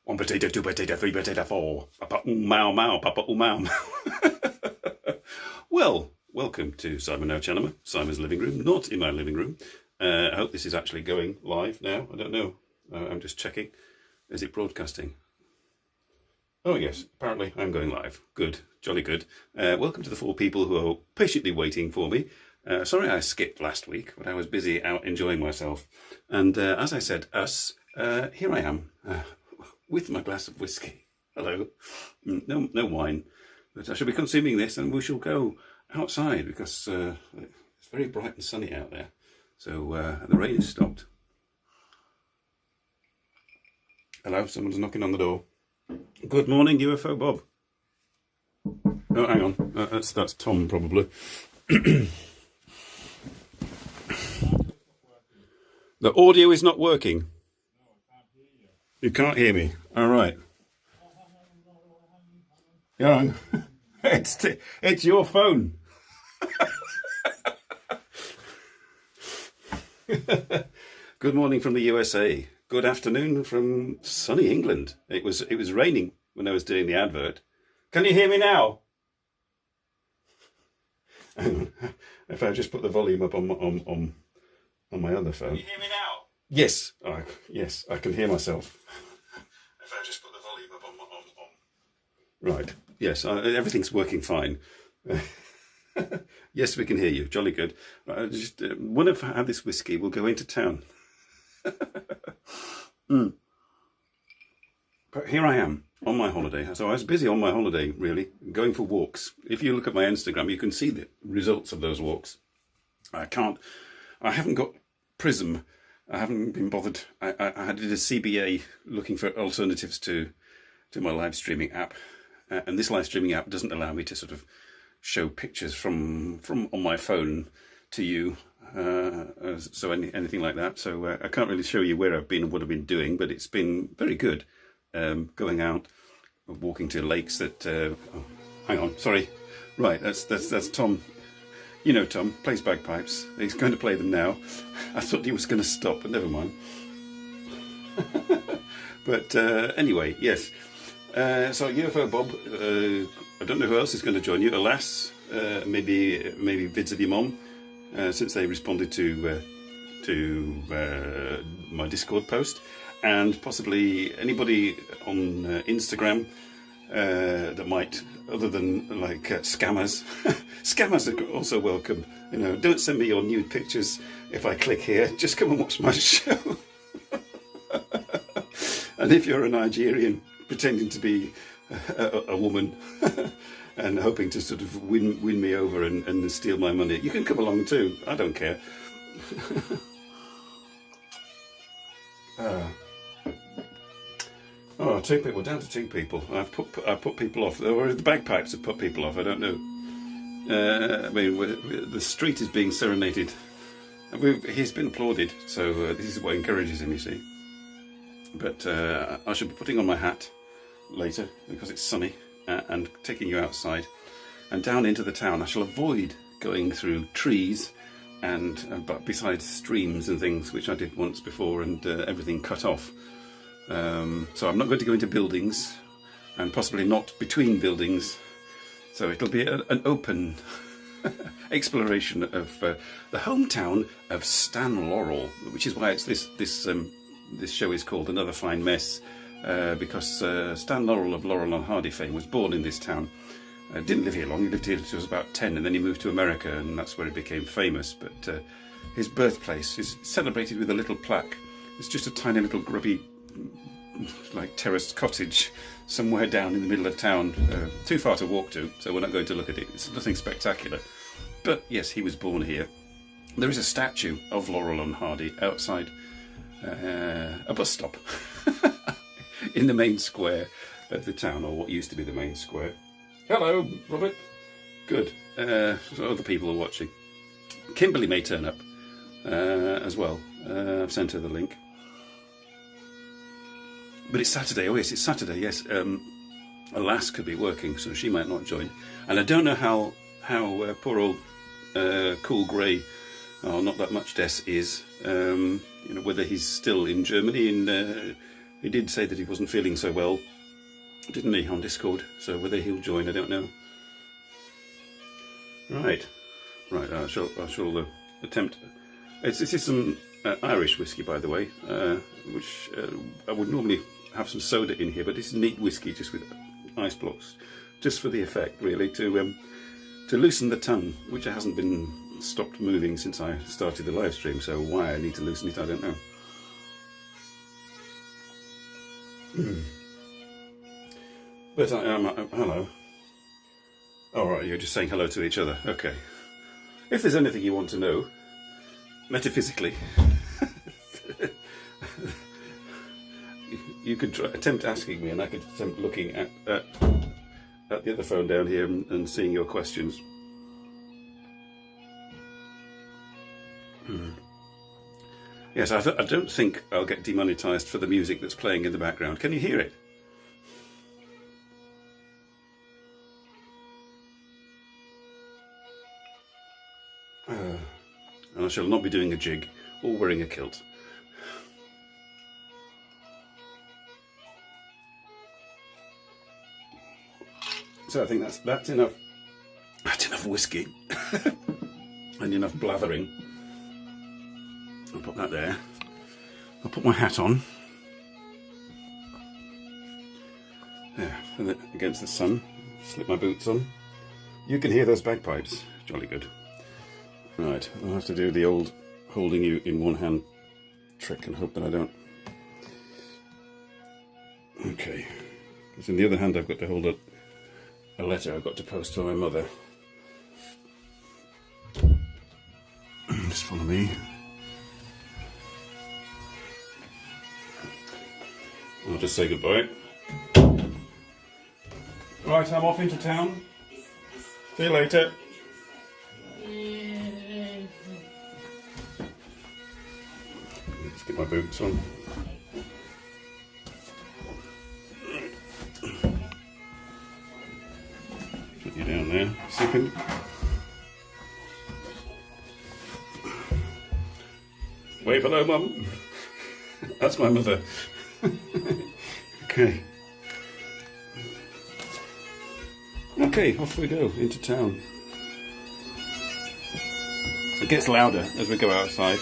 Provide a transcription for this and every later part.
One potato, two potato, three potato, four. Papa mau mau, papa mau mau. Well, welcome to Simon NoChaNoMa, Simon's living room, not in my living room. I hope this is actually going live now. I don't know. I'm just checking. Is it broadcasting? Oh yes, apparently I'm going live. Good, jolly good. Welcome to the four people who are patiently waiting for me. Sorry I skipped last week, but I was busy out enjoying myself. And as I said, here I am. With my glass of whisky. Hello. No wine. But I shall be consuming this and we shall go outside because it's very bright and sunny out there. So the rain has stopped. Hello, someone's knocking on the door. Good morning, UFO Bob. Oh, hang on. That's Tom, probably. The audio is not working. You can't hear me. All right. Go on. It's your phone. Good morning from the USA. Good afternoon from sunny England. It was raining when I was doing the advert. Can you hear me now? If I just put the volume up on my other phone. Can you hear me now? Yes, yes, I can hear myself. If I just put the volume up on. Right, yes, everything's working fine. Yes, we can hear you, jolly good. Just when I've had this whiskey, we'll go into town. But here I am on my holiday. So I was busy on my holiday, really, going for walks. If you look at my Instagram, you can see the results of those walks. I haven't got Prism. I haven't been bothered. I did a CBA looking for alternatives to my live streaming app, and this live streaming app doesn't allow me to sort of show pictures from on my phone to you, so anything like that. So I can't really show you where I've been and what I've been doing, but it's been very good. Going out, walking to lakes that. Oh, hang on, sorry. Right, that's Tom. You know Tom, plays bagpipes. He's going to play them now. I thought he was going to stop, but never mind. But anyway, yes. So UFO Bob, I don't know who else is going to join you. Alas, maybe Vids of your mom, since they responded to my Discord post, and possibly anybody on Instagram. That might, other than like scammers. Scammers are also welcome. You know, don't send me your nude pictures if I click here. Just come and watch my show. And if you're a Nigerian pretending to be a woman and hoping to sort of win me over and steal my money, you can come along too. I don't care. Oh, two people. We're down to two people. I've put people off. Or the bagpipes have put people off. I don't know. I mean, the street is being serenaded. He's been applauded, so this is what encourages him, you see. But I shall be putting on my hat later because it's sunny and taking you outside and down into the town. I shall avoid going through trees and but besides streams and things, which I did once before, and everything cut off. So I'm not going to go into buildings, and possibly not between buildings. So it'll be an open exploration of the hometown of Stan Laurel, which is why it's this show is called Another Fine Mess, because Stan Laurel of Laurel&Hardy fame was born in this town. Didn't live here long. He lived here until he was about 10, and then he moved to America, and that's where he became famous. But his birthplace is celebrated with a little plaque. It's just a tiny little grubby, like terraced cottage somewhere down in the middle of town, too far to walk to, so we're not going to look at it. It's nothing spectacular, but yes, he was born here. There is a statue of Laurel&Hardy outside a bus stop in the main square of the town, or what used to be the main square. Hello, Robert. Good. So other people are watching. Kimberly may turn up as well. I've sent her the link. But it's Saturday. Oh yes, it's Saturday. Yes, Alas could be working, so she might not join. And I don't know how poor old Cool Grey, not that much Des is. You know, whether he's still in Germany He did say that he wasn't feeling so well, didn't he, on Discord? So whether he'll join, I don't know. Right, I shall attempt. This is some Irish whiskey, by the way, which I would normally have some soda in here, but this is neat whiskey just with ice blocks, just for the effect, really, to loosen the tongue, which hasn't been stopped moving since I started the live stream. So why I need to loosen it, I don't know. But hello. All right, you're just saying hello to each other. Okay. If there's anything you want to know, metaphysically, you could attempt asking me, and I could attempt looking at the other phone down here and seeing your questions. Yes, I don't think I'll get demonetized for the music that's playing in the background. Can you hear it? And I shall not be doing a jig or wearing a kilt. So I think that's enough. That's enough whiskey and enough blathering. I'll put that there. I'll put my hat on. Yeah, and against the sun. Slip my boots on. You can hear those bagpipes. Jolly good. Right, I'll have to do the old holding you in one hand trick and hope that I don't. Okay. Because in the other hand I've got to hold up a letter I've got to post to my mother. Just follow me. I'll just say goodbye. Right, I'm off into town. See you later. Let's get my boots on. Put you down there, sipping. Wave hello, Mum. That's my mother. Okay. Okay, off we go into town. It gets louder as we go outside.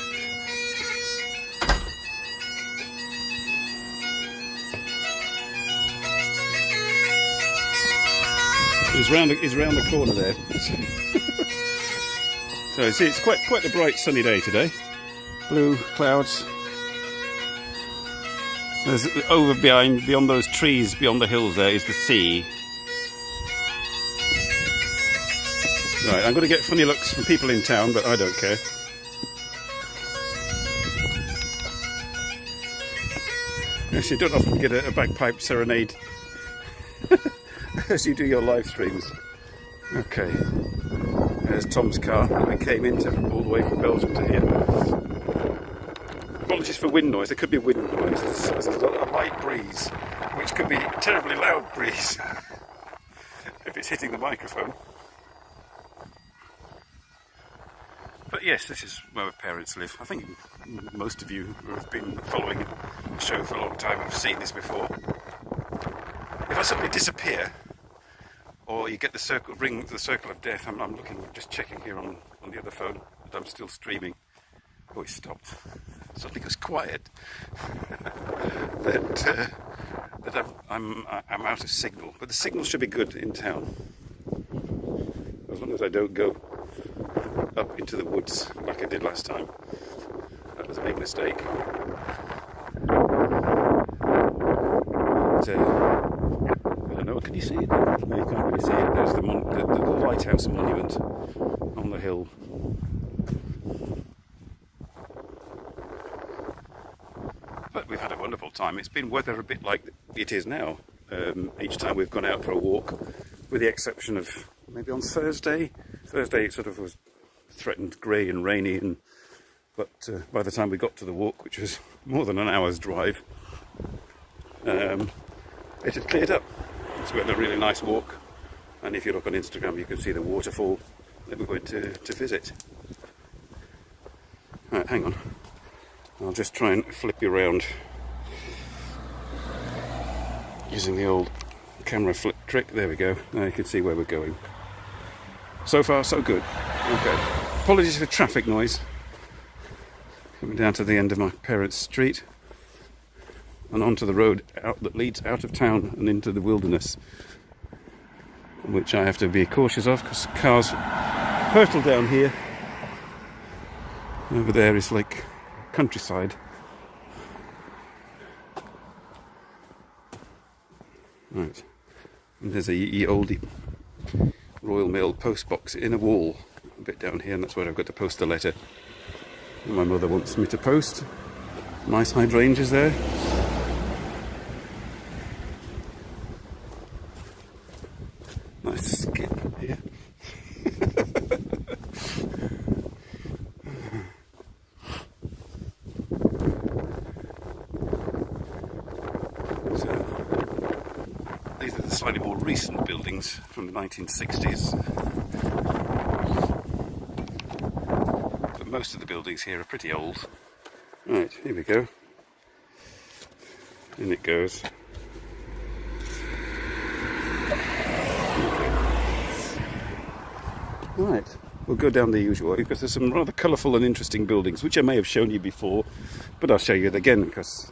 He's round the corner there. So you see, it's quite a bright sunny day today. Blue clouds. There's beyond those trees, beyond the hills there is the sea. Right, I'm going to get funny looks from people in town, but I don't care. Yes, you don't often get a bagpipe serenade as you do your live streams. Okay, there's Tom's car that we came into all the way from Belgium to here. Apologies for wind noise, there could be wind noise. There's a light breeze, which could be a terribly loud breeze if it's hitting the microphone. But yes, this is where my parents live. I think most of you who have been following the show for a long time have seen this before. If I suddenly disappear, or you get the circle of death, I'm looking, just checking here on the other phone that I'm still streaming. Oh, it stopped. Suddenly goes quiet. that I'm out of signal. But the signal should be good in town, as long as I don't go up into the woods like I did last time. That was a big mistake. But, I don't know, can you see it? No, you can't really see it. There's the lighthouse monument on the hill. But we've had a wonderful time. It's been weather a bit like it is now. Each time we've gone out for a walk, with the exception of maybe on Thursday. Thursday it sort of was threatened grey and rainy, but by the time we got to the walk, which was more than an hour's drive, it had cleared up. So we had a really nice walk, and if you look on Instagram you can see the waterfall that we went to visit. Right, hang on, I'll just try and flip you around. Using the old camera flip trick. There we go. Now you can see where we're going. So far, so good. Okay. Apologies for traffic noise. Coming down to the end of my parents' street and onto the road that leads out of town and into the wilderness, which I have to be cautious of because cars hurtle down here. Over there is like countryside. Right, and there's a oldie Royal Mail post box in a wall a bit down here, and that's where I've got to post a letter that my mother wants me to post. Nice hydrangeas there. Nice skip here. These are the slightly more recent buildings from the 1960s. But most of the buildings here are pretty old. Right, here we go. In it goes. Right, we'll go down the usual way because there's some rather colourful and interesting buildings which I may have shown you before, but I'll show you it again because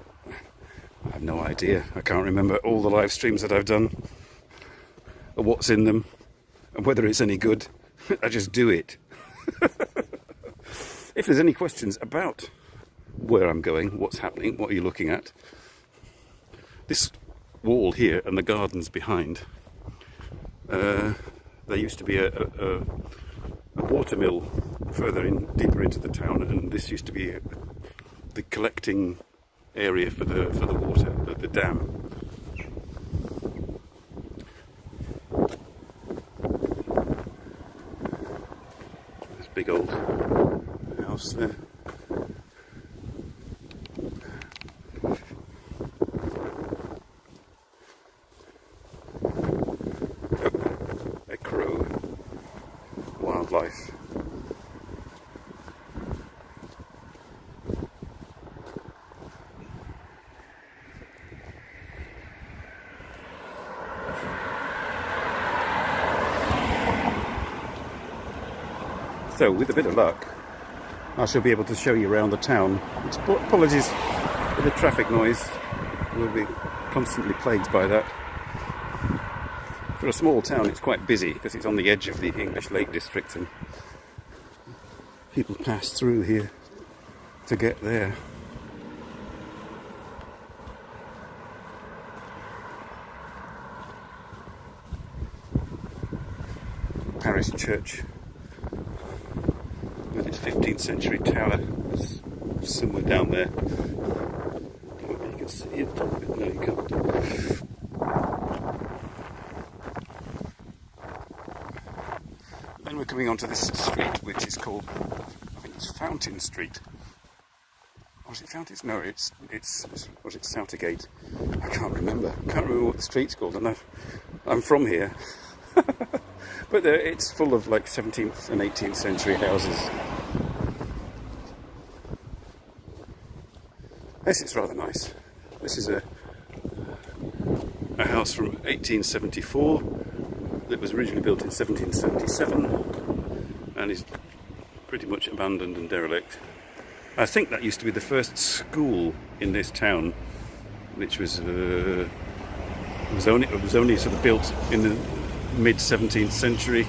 I have no idea. I can't remember all the live streams that I've done, or what's in them, and whether it's any good. I just do it. If there's any questions about where I'm going, what's happening, what are you looking at, this wall here and the gardens behind, there used to be a watermill further in, deeper into the town, and this used to be the collecting area for the water, the dam. This big old house there. A crow. Wildlife. So, with a bit of luck, I shall be able to show you around the town. Apologies for the traffic noise. We'll be constantly plagued by that. For a small town, it's quite busy because it's on the edge of the English Lake District, and people pass through here to get there. Parish church with its 15th century tower is somewhere down there. You can see it. No, you can't. Then we're coming onto this street, which is called, I think it's Fountain Street. Or is it Fountain? No, it's or is it Soutergate? I can't remember. I can't remember what the street's called. I know I'm from here. But it's full of like 17th and 18th century houses. Yes, it's rather nice. This is a house from 1874 that was originally built in 1777 and is pretty much abandoned and derelict. I think that used to be the first school in this town, which was only sort of built in the mid-17th century.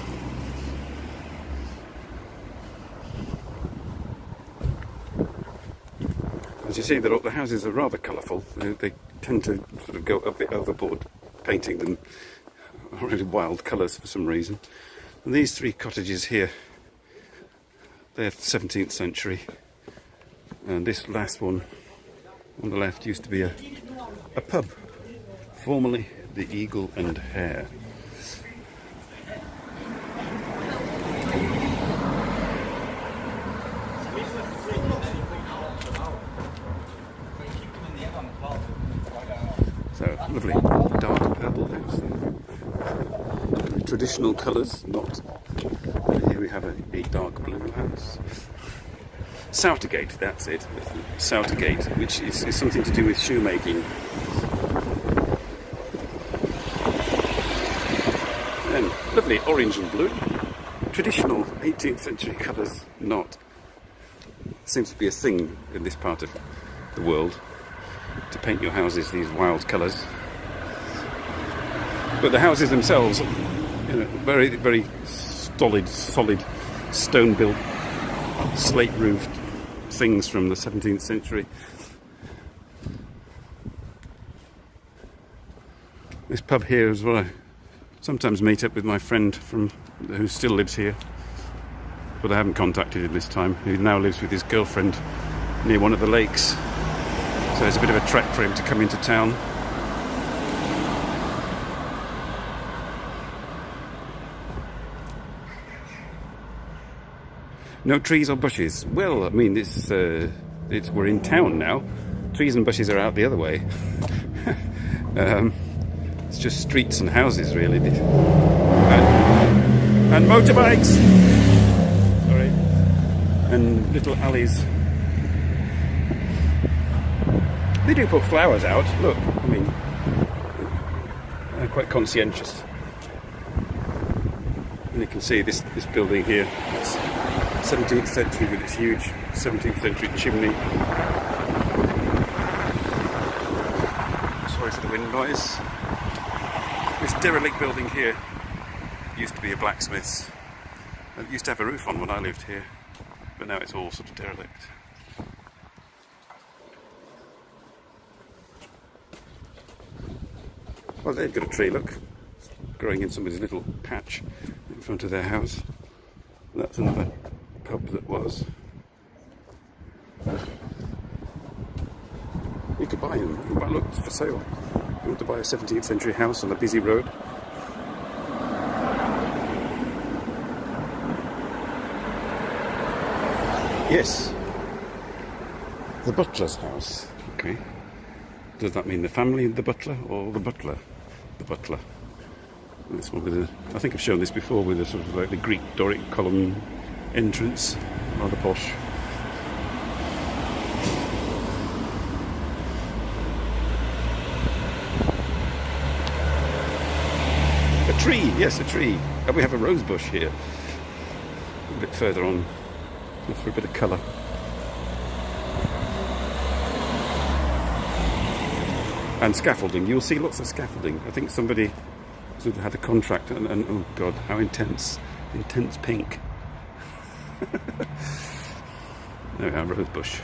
As you see, the houses are rather colourful. They tend to sort of go a bit overboard, painting them really wild colours for some reason. And these three cottages here, they're 17th century. And this last one on the left used to be a pub, formerly the Eagle and Hare. So, lovely dark purple house there. Traditional colours, not. Here we have a dark blue house. Soutergate, that's it. Soutergate, which is something to do with shoemaking. lovely orange and blue. Traditional 18th century colours, not. Seems to be a thing in this part of the world, to paint your houses these wild colours. But the houses themselves, you know, very, very solid, stone-built, slate-roofed things from the 17th century. This pub here is where I sometimes meet up with my friend who still lives here, but I haven't contacted him this time. He now lives with his girlfriend near one of the lakes, so it's a bit of a trek for him to come into town. No trees or bushes. Well, I mean, we're in town now. Trees and bushes are out the other way. It's just streets and houses, really. And motorbikes! Sorry. And little alleys. They do put flowers out. Look, I mean, they're quite conscientious. And you can see this building here. It's 17th century with its huge 17th century chimney. Sorry for the wind noise. This derelict building here used to be a blacksmith's. It used to have a roof on when I lived here, but now it's all sort of derelict. Well, they've got a tree, look, growing in somebody's little patch in front of their house. That's another pub that was. You could buy them. You could look, it's for sale. You want to buy a 17th century house on a busy road? Yes. The butler's house. Okay. Does that mean the family of the butler or the butler? The butler. This one with a, I think I've shown this before, with a sort of like the Greek Doric column entrance, rather posh. A tree, yes, a tree. And we have a rose bush here, a bit further on, just for a bit of colour. And scaffolding, you'll see lots of scaffolding. I think somebody sort of had a contract and oh god, how intense pink. There we are, rose bush.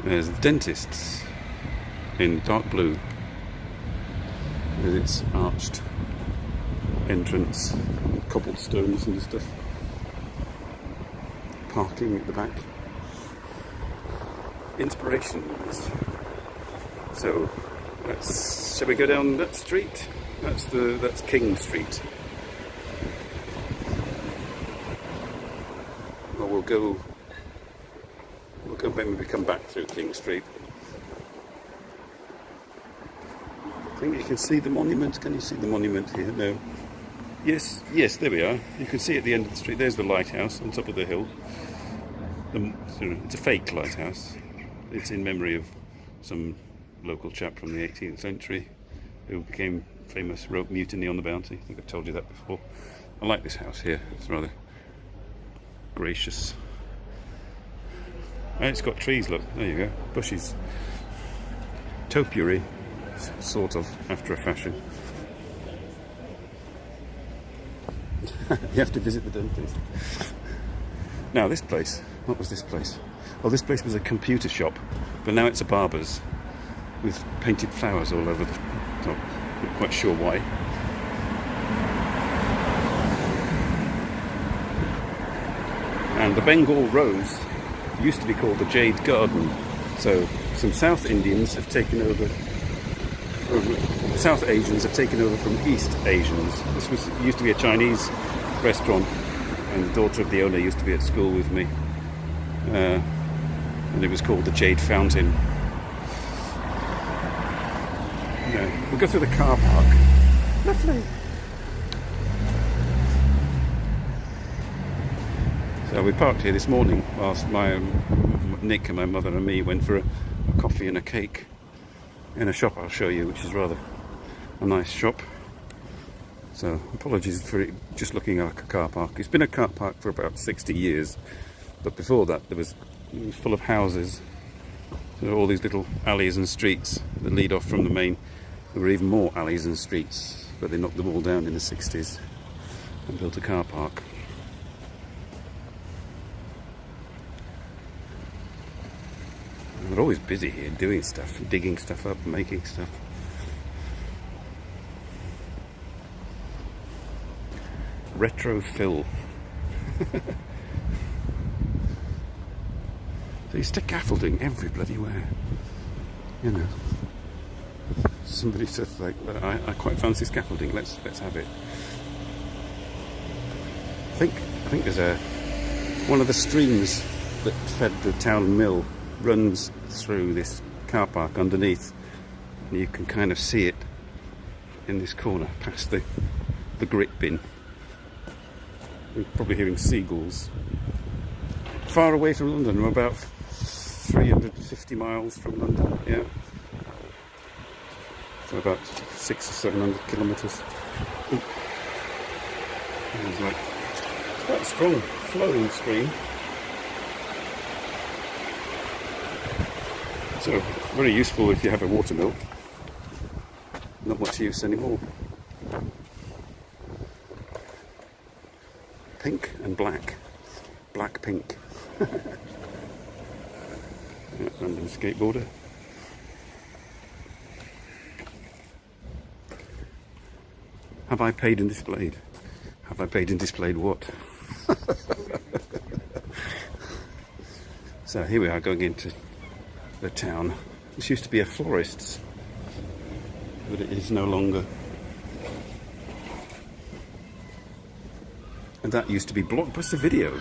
There's the dentist's in dark blue with its arched entrance, cobblestones and stuff. Parking at the back. Inspirations. So shall we go down that street? That's King Street. Or we'll go maybe we come back through King Street. I think you can see the monument. Can you see the monument here? No. Yes, there we are. You can see at the end of the street, there's the lighthouse on top of the hill. It's a fake lighthouse. It's in memory of some local chap from the 18th century who became famous, wrote Mutiny on the Bounty. I think I've told you that before. I like this house here. It's rather gracious. And it's got trees, look. There you go. Bushes. Topiary, sort of, after a fashion. You have to visit the dentist. Now this place, what was this place? Well, this place was a computer shop, but now it's a barber's with painted flowers all over the top. Not quite sure why. And the Bengal rose used to be called the Jade Garden. So some South Indians have taken over, South Asians have taken over from East Asians. This used to be a Chinese restaurant, and the daughter of the owner used to be at school with me, and it was called the Jade Fountain. We'll go through the car park. Lovely. So we parked here this morning whilst Nick and my mother and me went for a coffee and a cake in a shop I'll show you, which is rather a nice shop. So apologies for it just looking like a car park. It's been a car park for about 60 years, but before that it was full of houses. There are all these little alleys and streets that lead off from the main. There were even more alleys and streets, but they knocked them all down in the 60s and built a car park. And they're always busy here doing stuff, digging stuff up, making stuff. Retro fill. They stick scaffolding every bloody where. You know. Somebody said like, I quite fancy scaffolding. Let's have it. I think there's one of the streams that fed the town mill runs through this car park underneath, and you can kind of see it in this corner past the grit bin. You're probably hearing seagulls. Far away from London, we're about 350 miles from London, yeah. So about 600 or 700 kilometres. It's like quite a strong flowing stream. So very useful if you have a water mill. Not much use anymore. Pink and black. Black pink. Yeah, random skateboarder. Have I paid and displayed? Have I paid and displayed what? So here we are going into the town. This used to be a florist's, but it is no longer. And that used to be Blockbuster Video.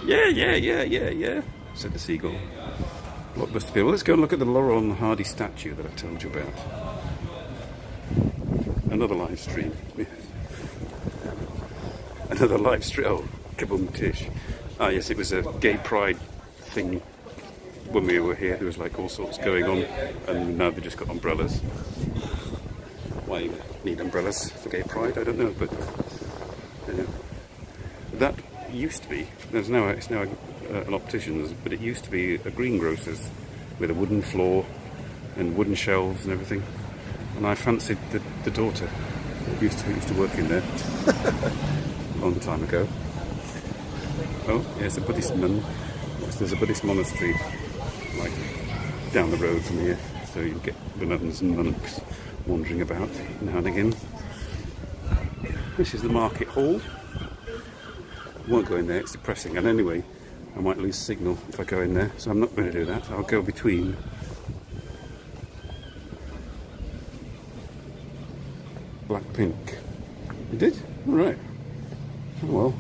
Yeah, said the seagull. Blockbuster Video. Well, let's go and look at the Laurel&Hardy statue that I told you about. Another live stream. Another live stream. Oh, kaboom tish. Ah, yes, it was a gay pride thing when we were here. There was like all sorts going on, and now they've just got umbrellas. Why you need umbrellas for gay pride, I don't know, but that used to be. It's now an optician's, but it used to be a greengrocer's with a wooden floor and wooden shelves and everything. And I fancied the daughter who used to work in there a long time ago. Oh, yes, a Buddhist nun. Yes, there's a Buddhist monastery like down the road from here, so you get the nuns and monks wandering about now and again. This is the market hall. I won't go in there, it's depressing, and anyway I might lose signal if I go in there, so I'm not going to do that. I'll go between. Black pink. You did? Alright. Oh well.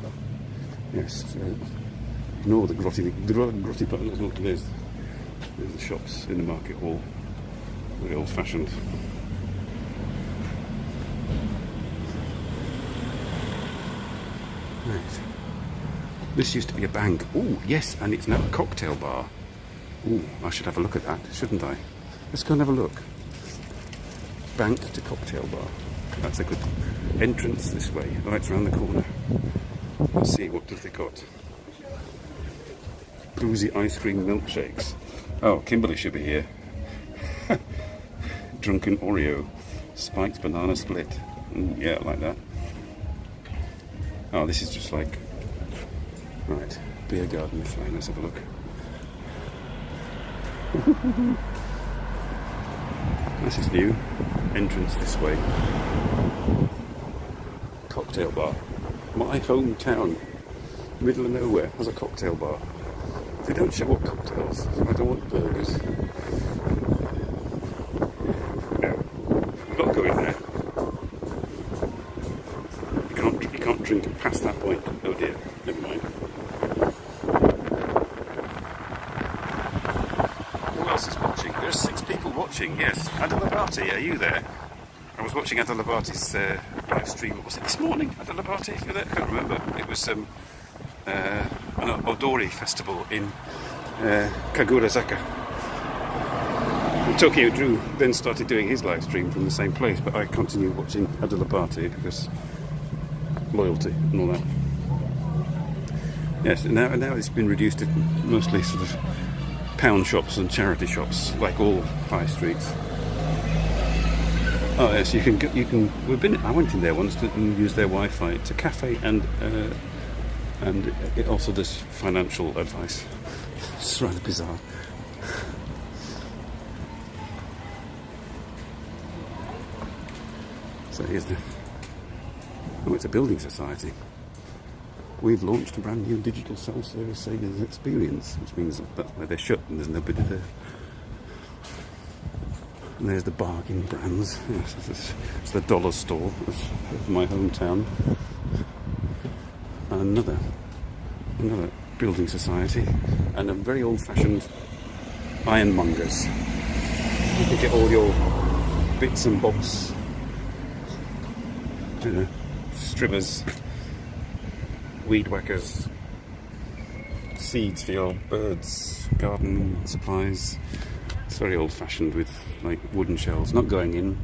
Yes. Ignore the grotty buttons. Look, there's the shops in the market hall. Very old fashioned. Right. This used to be a bank. Oh, yes, and it's now a cocktail bar. Oh, I should have a look at that, shouldn't I? Let's go and have a look. Bank to cocktail bar. That's a good entrance this way. Right around the corner. Let's see, what have they got? Boozy ice cream milkshakes. Oh, Kimberly should be here. Drunken Oreo. Spiked banana split. Yeah, like that. Oh, this is just like... Right, beer garden this way. Let's have a look. This is new. Entrance this way. Cocktail bar. My hometown, middle of nowhere, has a cocktail bar. They don't show what cocktails. I don't want burgers. No, I'm not going there. You can't drink past that point. Oh dear, never mind. Who else is watching? There's 6 people watching. Yes, Adalabati, are you there? I was watching Adalabati's live stream. What was it this morning? Adalabati, if you're there, I can't remember. It was an Odori festival in Kagurazaka. Tokyo Drew then started doing his live stream from the same place, but I continued watching Adalabate because loyalty and all that. Yes, and now it's been reduced to mostly sort of pound shops and charity shops, like all high streets. Oh yes, you can. I went in there once and used their Wi-Fi. It's a cafe and it also does financial advice. It's rather bizarre. So here's it's a building society. We've launched a brand new digital self-service savings experience, which means that's where they're shut and there's nobody there. And there's the bargain brands. Yes, it's the dollar store of my hometown. And another building society, and a very old-fashioned ironmongers. You can get all your bits and bobs, strimmers, weed whackers, seeds for your birds, garden supplies. It's very old-fashioned with like wooden shelves. Not going in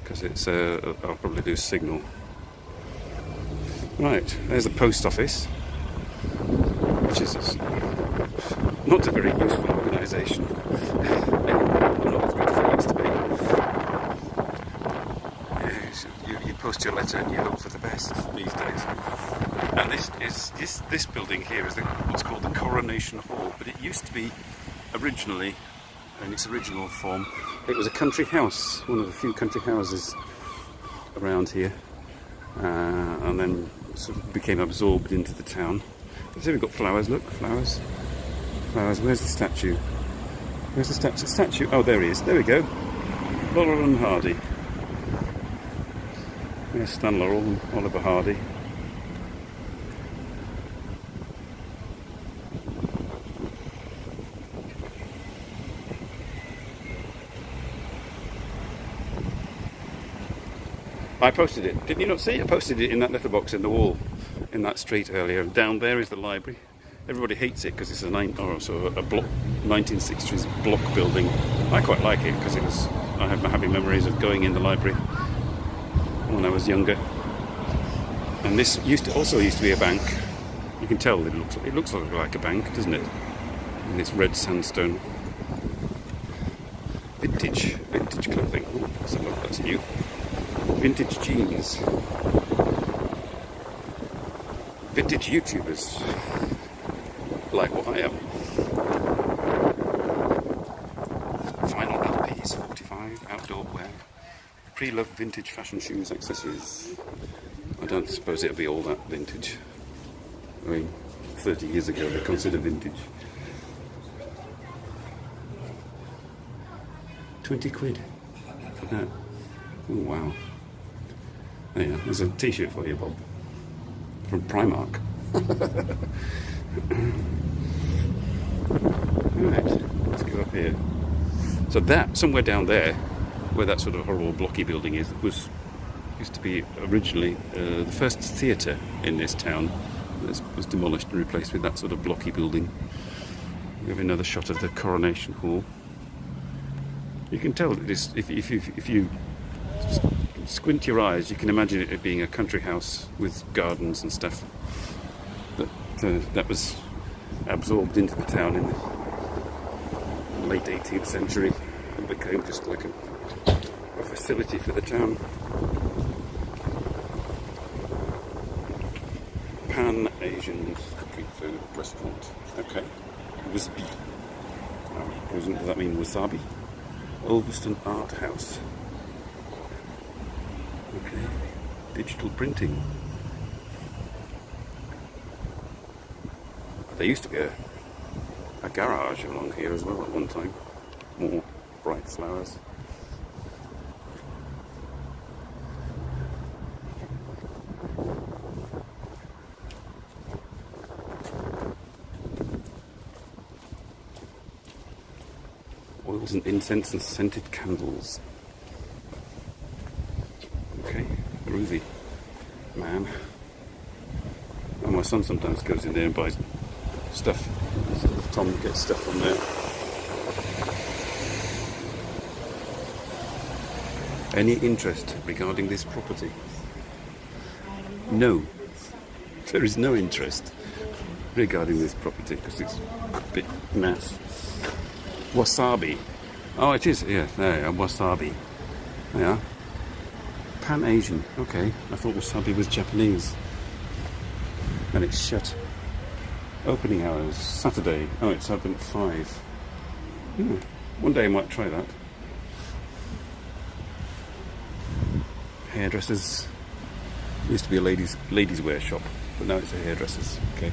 because it's I'll probably do Signal. Right, there's the post office, which is not a very useful organisation anymore, not as good as it used to be. You post your letter and you hope for the best these days. And this building here is what's called the Coronation Hall, but it used to be originally, in its original form, it was a country house, one of the few country houses around here, and then sort of became absorbed into the town. So we've got flowers, look, flowers. Flowers, where's the statue? Where's the statue? Oh, there he is, there we go. Laurel&Hardy. There's Stan Laurel and Oliver Hardy. I posted it. Did you not see it? I posted it in that letterbox in the wall in that street earlier. Down there is the library. Everybody hates it because it's a 1960s block building. I quite like it because I have happy memories of going in the library when I was younger. And this also used to be a bank. You can tell it looks like a bank, doesn't it? And it's red sandstone. Vintage clothing. Ooh, that's new. Vintage jeans. Vintage YouTubers. Like what I am. Vinyl LPs, 45, outdoor wear. Pre-loved vintage fashion shoes, accessories. I don't suppose it'll be all that vintage. I mean, 30 years ago they considered vintage. 20 quid for that. Oh wow. Oh yeah, there's a t-shirt for you, Bob. From Primark. Right, let's go up here. So that, somewhere down there, where that sort of horrible blocky building is, used to be originally the first theatre in this town. This was demolished and replaced with that sort of blocky building. We have another shot of the Coronation Hall. You can tell that this, if you squint your eyes, you can imagine it being a country house with gardens and stuff. But that was absorbed into the town in the late 18th century and became just like a facility for the town. Pan-Asian street food restaurant. Okay. Whisky. Does that mean wasabi? Ulverston Art House. Okay. Digital printing. There used to be a garage along here as well at one time. More bright flowers. Oils and incense and scented candles. Okay, groovy, man. And my son sometimes goes in there and buys stuff. Tom gets stuff from there. Any interest regarding this property? No. There is no interest regarding this property because it's a bit naff. Wasabi. Oh, it is. Yeah, there. Wasabi. Yeah. Pan-Asian. Okay. I thought wasabi was Japanese. And it's shut. Opening hours Saturday. Oh, it's open at 5. One day I might try that. Hairdressers. Used to be a ladies' wear shop, but now it's a hairdressers. Okay.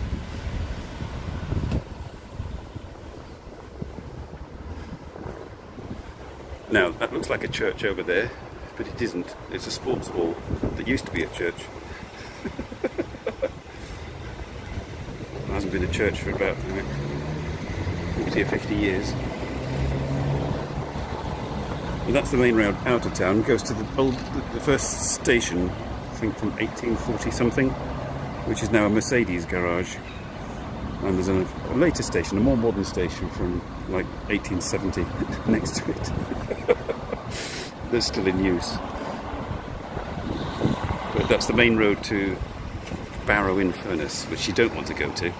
Now that looks like a church over there, but it isn't. It's a sports hall that used to be a church. It hasn't been a church for about 40 or 50 years. Well, that's the main road out of town. Goes to the first station, I think from 1840 something, which is now a Mercedes garage. And there's a later station, a more modern station from like 1870 next to it. They're still in use. But that's the main road to Barrow-in-Furness, which you don't want to go to.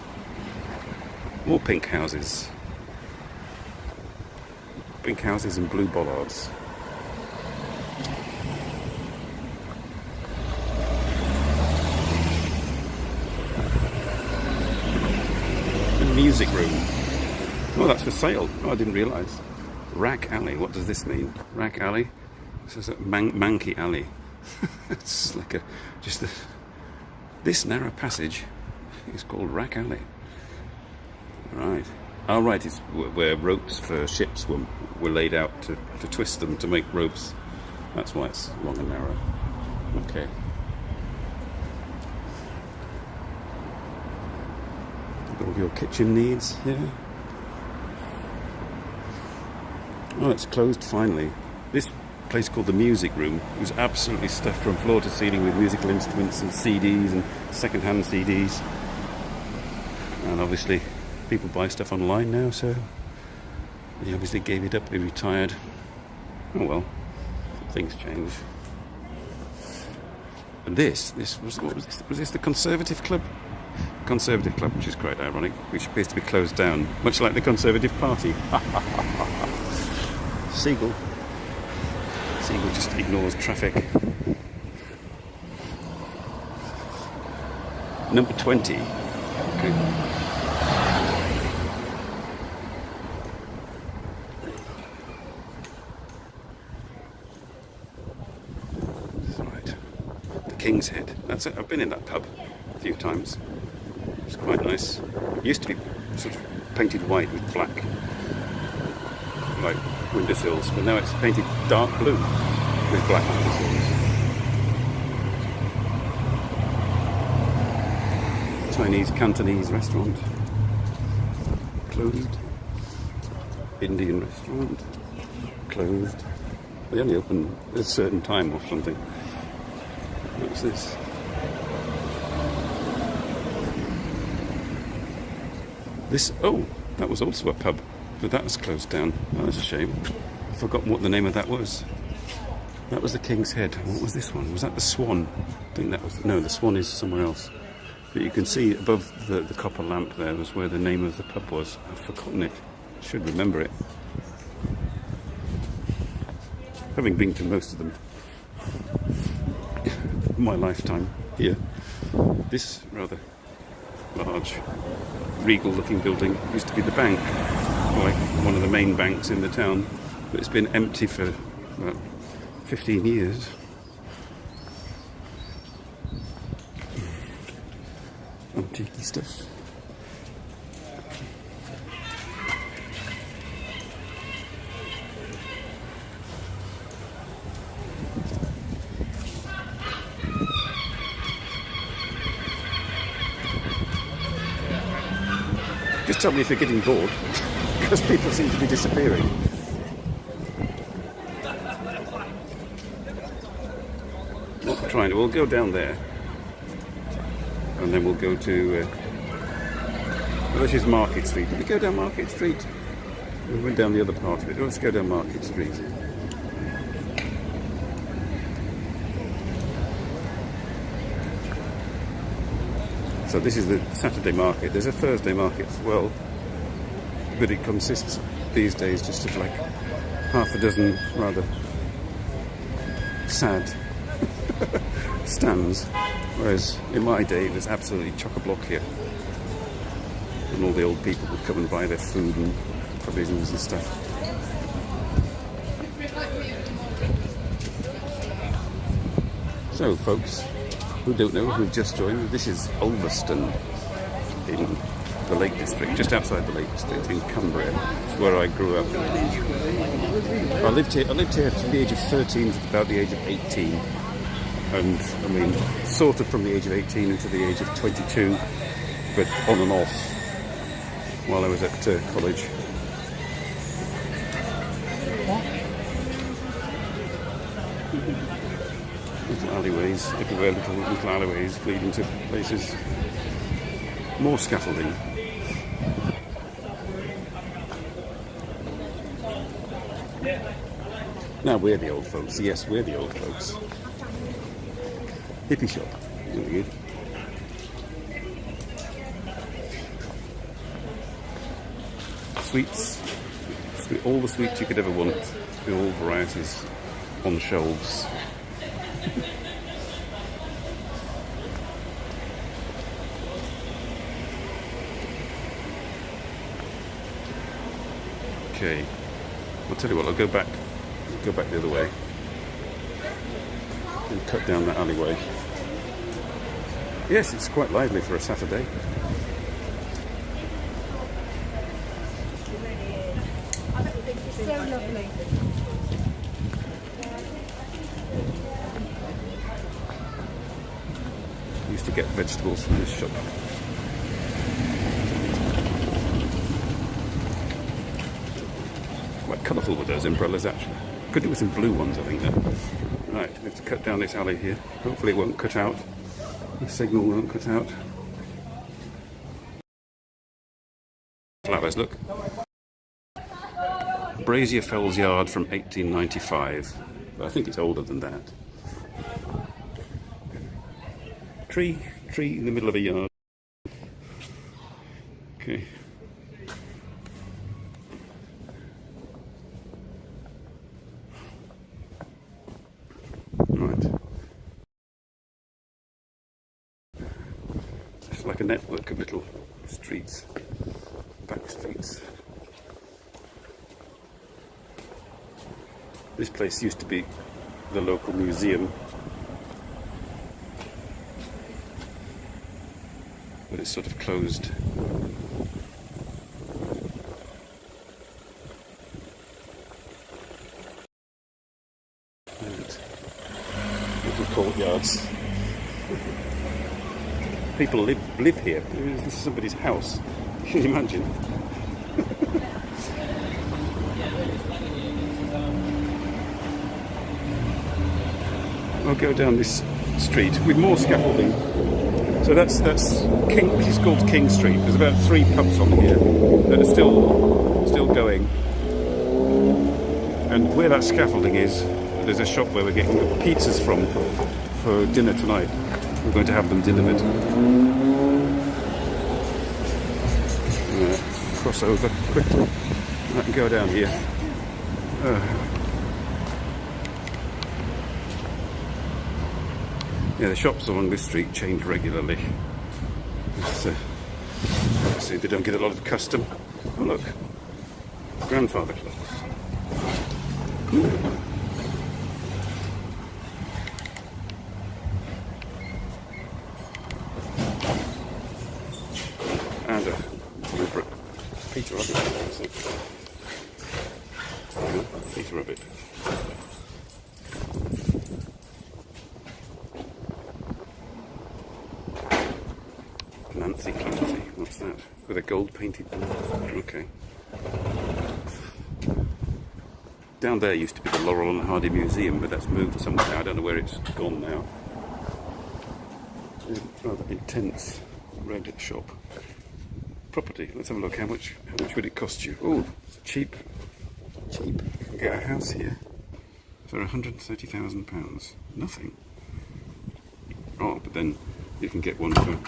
More pink houses. Pink houses and blue bollards. Music room. Oh, that's for sale. Oh, I didn't realise. Rack Alley. What does this mean? Rack Alley? This is a Manky Alley. It's like this narrow passage is called Rack Alley. Right. Oh, right. It's where ropes for ships were laid out to twist them to make ropes. That's why it's long and narrow. Okay. All your kitchen needs here. Oh, it's closed finally. This place called the Music Room was absolutely stuffed from floor to ceiling with musical instruments and CDs and second-hand CDs. And obviously people buy stuff online now, so he obviously gave it up. He retired. Oh well, things change. And this was what was this? Was this the Conservative Club? Conservative Club, which is quite ironic, which appears to be closed down, much like the Conservative Party. Seagull just ignores traffic. Number 20. Okay. Right. The King's Head. That's it. I've been in that pub a few times. It's quite nice. It used to be sort of painted white with black, like windowsills, but now it's painted dark blue with black windowsills. Chinese Cantonese restaurant. Closed. Indian restaurant. Closed. They only open at a certain time or something. What's this? Oh, that was also a pub, but that was closed down. Oh, that's a shame. I've forgotten what the name of that was. That was the King's Head. What was this one? Was that the Swan? I think that was... No, the Swan is somewhere else. But you can see above the copper lamp there was where the name of the pub was. I've forgotten it. I should remember it. Having been to most of them in my lifetime here. This rather large, regal-looking building used to be the bank, like one of the main banks in the town, but it's been empty for about 15 years. Antique stuff. Just tell me if you're getting bored, because people seem to be disappearing. Not trying to. We'll go down there, and then we'll go to Well, this is Market Street. Did we go down Market Street? We went down the other part of it. Let's go down Market Street. So this is the Saturday market. There's a Thursday market as well, but it consists these days just of like half a dozen rather sad stands, whereas in my day it was absolutely chock-a-block here, and all the old people would come and buy their food and provisions and stuff. So folks who don't know, who've just joined, this is Ulverston in the Lake District, just outside the Lake District in Cumbria. It's where I grew up. I lived here from the age of 13 to about the age of 18, and I mean sort of from the age of 18 until the age of 22, but on and off while I was at college. Little alleyways everywhere, little alleyways leading to places. More scaffolding. Now we're the old folks. Yes, we're the old folks. Hippie shop. Really good. Sweets. All the sweets you could ever want. In all varieties on shelves. Okay, I'll tell you what, I'll go back the other way and cut down that alleyway. Yes, it's quite lively for a Saturday. So lovely. Used to get vegetables from this shop. Quite colourful with those umbrellas actually. Could do with some blue ones, I think. Right, we have to cut down this alley here. Hopefully it won't cut out. The signal won't cut out. Flowers, look. Brazier Fells Yard from 1895. But I think it's older than that. Tree in the middle of a yard. Okay. Right. It's like a network of little streets, back streets. This place used to be the local museum, but it's sort of closed. And little courtyards. People live here. This is somebody's house. Can you imagine? I'll go down this street with more scaffolding. So that's King. This is called King Street. There's about 3 pubs on here that are still going. And where that scaffolding is, there's a shop where we're getting pizzas from for dinner tonight. We're going to have them delivered. Cross over quickly. I can go down here. Yeah, the shops along this street change regularly. See, they don't get a lot of custom. Oh look, grandfather clocks. And a deliberate Peter Rabbit. Peter Rabbit. Nancy Clancy, what's that? With a gold painted board. Okay. Down there used to be the Laurel&Hardy Museum, but that's moved somewhere now. I don't know where it's gone now. It's a rather intense red shop. property. Let's have a look. How much would it cost you? Oh, cheap. You can get a house here for £130,000. Nothing. Oh, but then you can get one for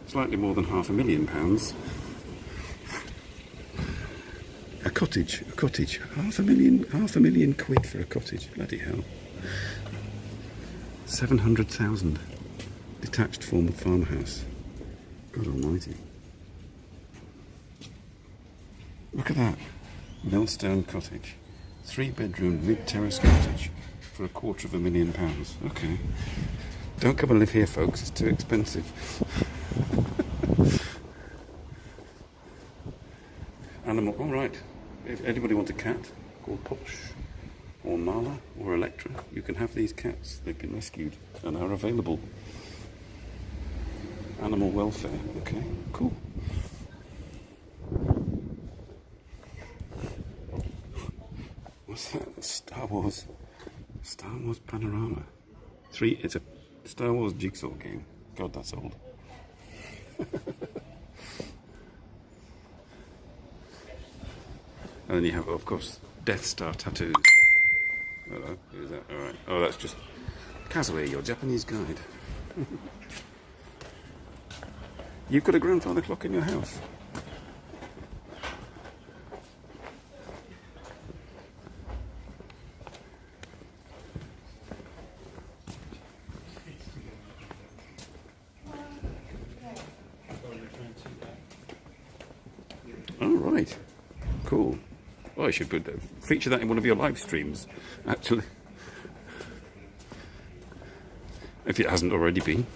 slightly more than £500,000. A cottage. £500,000 quid for a cottage. Bloody hell. 700,000. Detached form of farmhouse. God almighty. Look at that. Millstone cottage. 3-bedroom mid-terrace cottage for £250,000. Okay. Don't come and live here, folks. It's too expensive. Animal. All right. If anybody wants a cat called Posh or Nala or Electra, you can have these cats. They've been rescued and are available. Animal welfare. Okay. Cool. What's that? Star Wars panorama. It's a Star Wars jigsaw game. God, that's old. And then you have, of course, Death Star tattoos. Hello, who's that? All right. Oh, that's just Kazue, your Japanese guide. You've got a grandfather clock in your house. All right. Cool. Well, I should feature that in one of your live streams, actually. If it hasn't already been.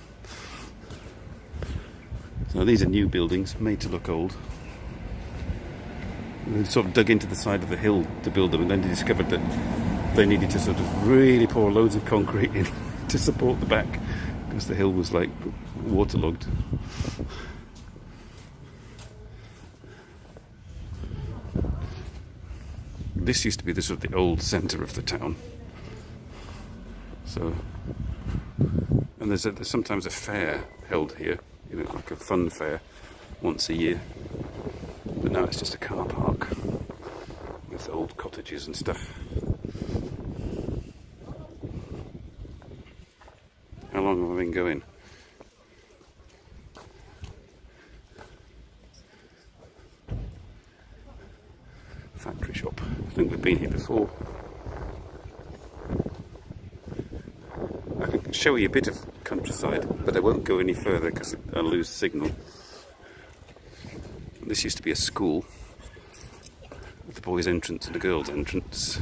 So these are new buildings, made to look old. They sort of dug into the side of the hill to build them, and then they discovered that they needed to sort of really pour loads of concrete in to support the back, because the hill was like waterlogged. This used to be the sort of the old centre of the town. So, and there's sometimes a fair held here, you know, like a fun fair once a year. But now it's just a car park with old cottages and stuff. How long have I been going? Factory shop. I think we've been here before. I can show you a bit of countryside, but I won't go any further because I'll lose signal. This used to be a school with a boys' entrance and a girls' entrance.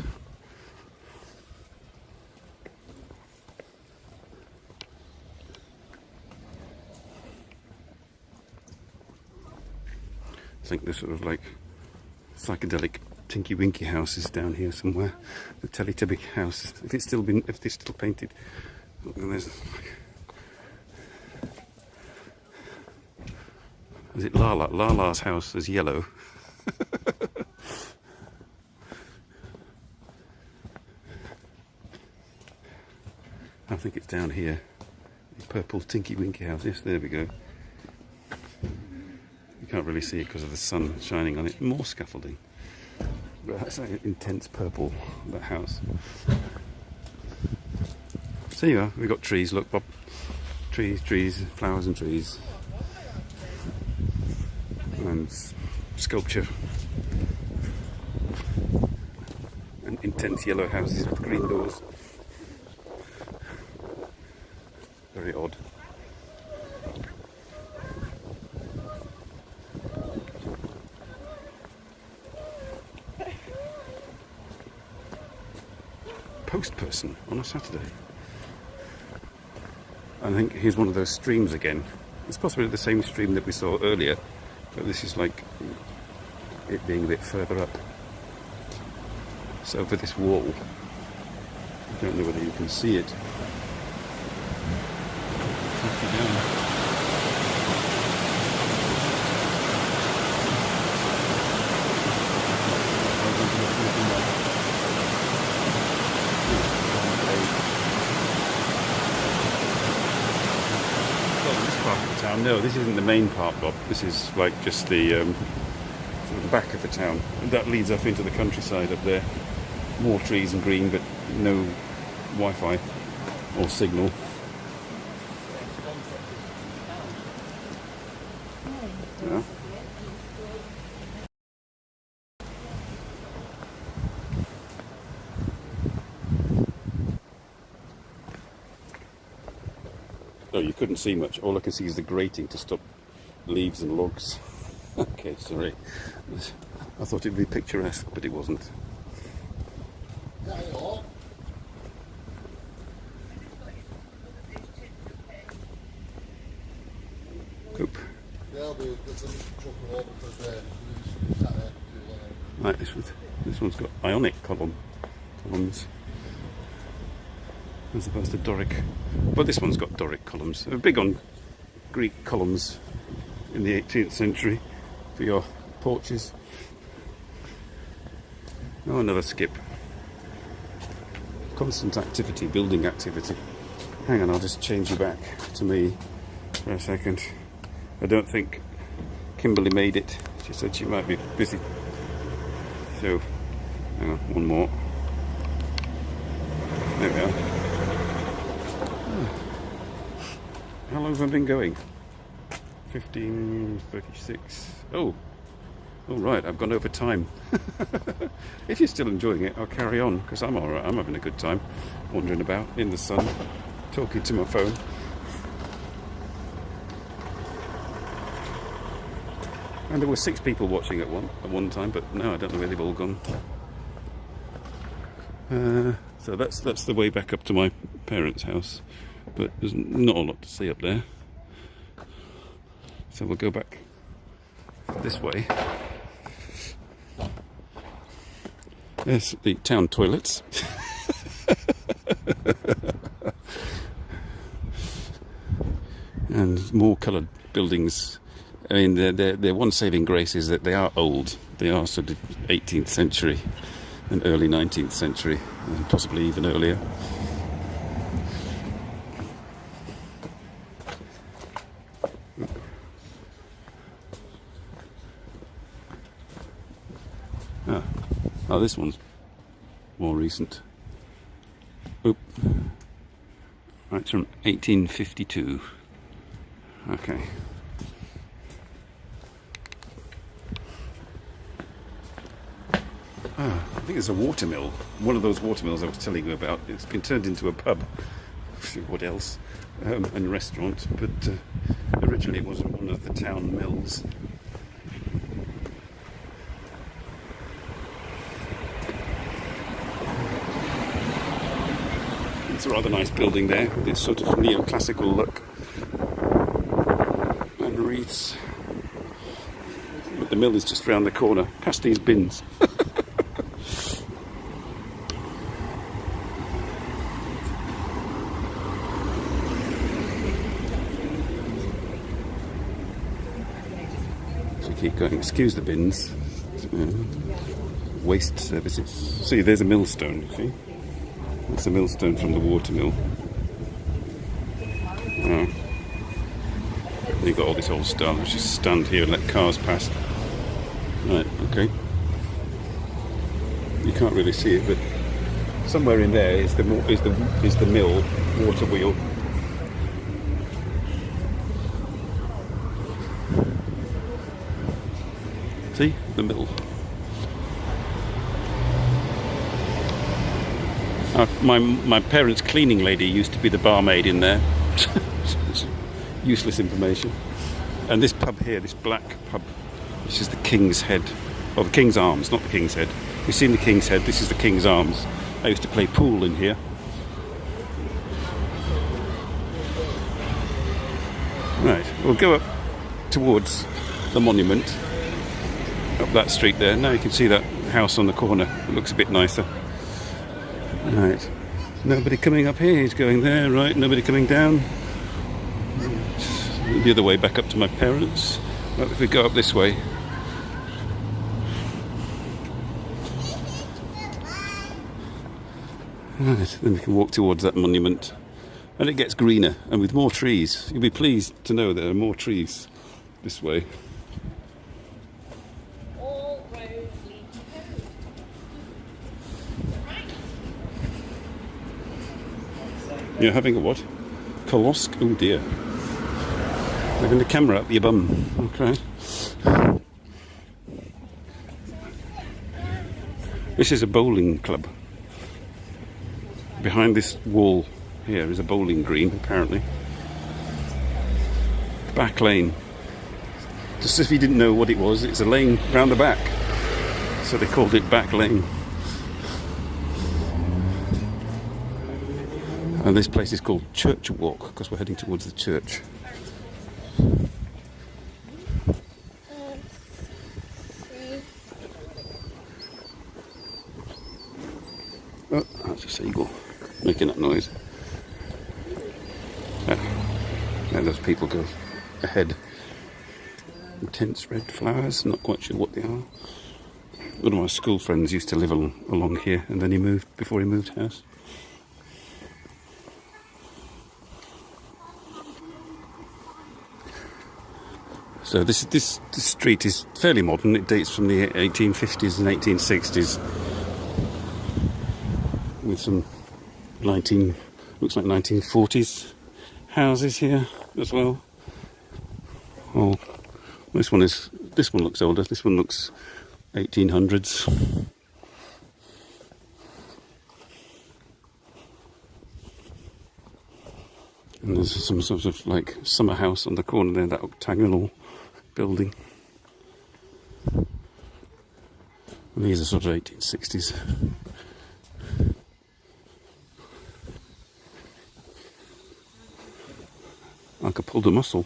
I think there's sort of like psychedelic Tinky Winky house is down here somewhere. The Teletubby house, if it's still painted. And there's, is it Lala? Lala's house is yellow. I think it's down here. The purple Tinky Winky house. Yes, there we go. You can't really see it because of the sun shining on it. More scaffolding. But that's like intense purple, that house. So you are, we've got trees, look Bob. Trees, flowers and trees. And sculpture. And intense yellow houses with green doors. Very odd. Post person on a Saturday. I think here's one of those streams again. It's possibly the same stream that we saw earlier, but this is like it being a bit further up. So over this wall, I don't know whether you can see it. Oh no, this isn't the main part, Bob. This is like just the sort of the back of the town. And that leads off into the countryside up there. More trees and green, but no Wi-Fi or signal. Yeah. Oh, you couldn't see much. All I can see is the grating to stop leaves and logs. Okay, sorry. I thought it'd be picturesque, but it wasn't. Coop. Right, this one's got Ionic columns. As opposed to Doric. But this one's got Doric columns. They're big on Greek columns in the 18th century for your porches. Oh, another skip. Constant activity, building activity. Hang on, I'll just change you back to me for a second. I don't think Kimberly made it. She said she might be busy. So, hang on, one more. There we are. How long have I been going? 15:36. Oh, right, I've gone over time. If you're still enjoying it, I'll carry on, because I'm alright. I'm having a good time wandering about in the sun, talking to my phone. And there were 6 people watching at one time, but no, I don't know where they've all gone. So that's the way back up to my parents' house, but there's not a lot to see up there. So we'll go back this way. There's the town toilets. And more coloured buildings. I mean, their one saving grace is that they are old. They are sort of 18th century and early 19th century, and possibly even earlier. Oh, this one's more recent. Oop. Right, it's from 1852. Okay. I think it's a watermill. One of those watermills I was telling you about. It's been turned into a pub. What else? And restaurant. But originally it was one of the town mills. It's a rather nice building there, with this sort of neoclassical look. And wreaths. But the mill is just round the corner, past these bins. So keep going, excuse the bins. Waste services. See, there's a millstone, you see? That's a millstone from the watermill. Oh. You've got all this old style, which is stand here and let cars pass. Right, okay. You can't really see it, but somewhere in there is the mill water wheel. See, the mill. My parents' cleaning lady used to be the barmaid in there. Useless information. And this pub here, this black pub, this is the King's Head. Or the King's Arms, not the King's Head. You've seen the King's Head, this is the King's Arms. I used to play pool in here. Right, we'll go up towards the monument. Up that street there. Now you can see that house on the corner. It looks a bit nicer. Right, nobody coming up here, he's going there, right, nobody coming down. The other way back up to my parents. Well, if we go up this way. Right, then we can walk towards that monument And it gets greener, and with more trees. You'll be pleased to know there are more trees this way. All roads lead to home. Right. You're having a what? Kolosk? Oh dear. They're going to camera up your bum. Okay. This is a bowling club. Behind this wall here is a bowling green, apparently. Back lane. Just if you didn't know what it was, it's a lane round the back. So they called it back lane. And this place is called Church Walk because we're heading towards the church. Oh, that's a seagull making that noise. Now those people go ahead. Intense red flowers, not quite sure what they are. One of my school friends used to live along here, and then he moved before he moved house. So this street is fairly modern. It dates from the 1850s and 1860s, with some looks like 1940s houses here as well. Oh, this one looks older. This one looks 1800s. And there's some sort of like summer house on the corner there, that octagonal building. And these are sort of 1860s. I could pull the muscle.